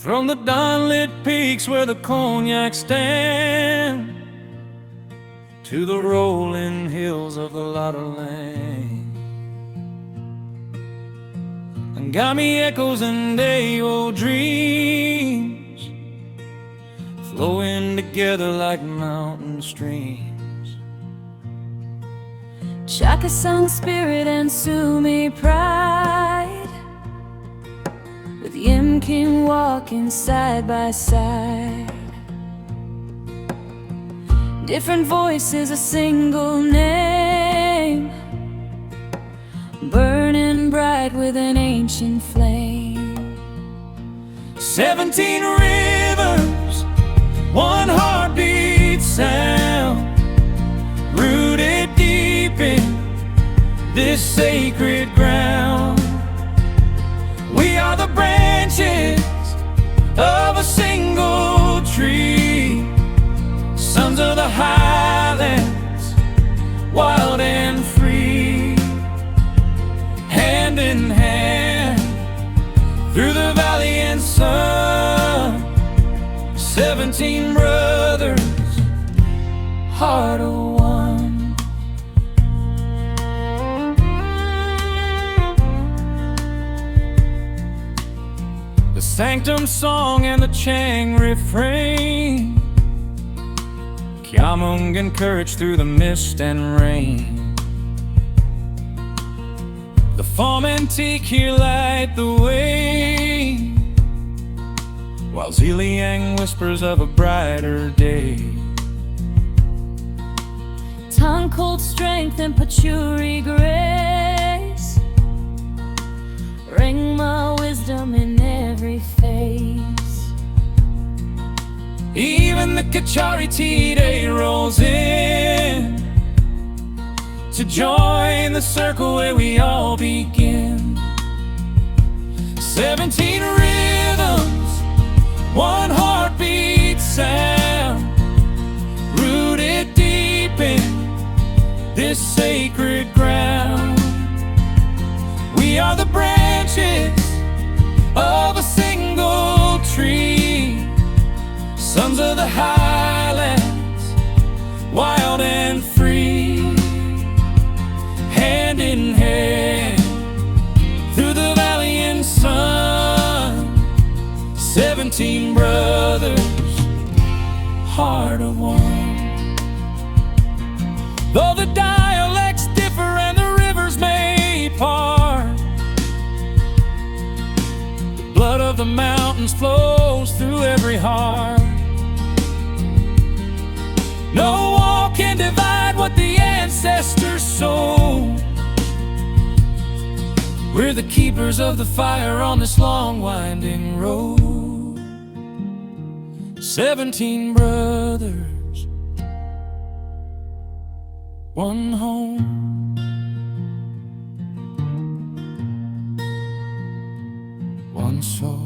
From the dawn-lit peaks where the Konyak stand to the rolling hills of the Lotha land, Angami echoes and Ayo dreams flowing together like mountain streams. Chakhesang spirit and Sumi pride, with Yimkhiung walking side by side. Different voices, a single name, burning bright with an ancient flame. 17 rivers, one heartbeat sound, rooted deep in this sacred ground. We are the branches of a single tree, sons of the highlands, wild and free. Hand in hand through the valley and sun, 17 brothers, heart of one. The Sangtam song and the Chang refrain, Khiamungan courage through the mist and rain. The Phom and Tikhir light the way, while Zeliang whispers of a brighter day. Tangkhul strength and Pochury grace, Rengma wisdom in every face. Even the Kachari today rolls in to join the circle where we all begin. 17 rhythms, one heartbeat sound, rooted deep in this sacred ground. We are the branches of a single tree, sons of the highlands, wild and free. Hand in hand through the valley and sun, 17 brothers, heart of one. Though the dialects differ and the rivers may part, the blood of the mountains flows through every heart. No wall can divide what the ancestors sowed. We're the keepers of the fire on this long winding road. 17 brothers, one home, one soul.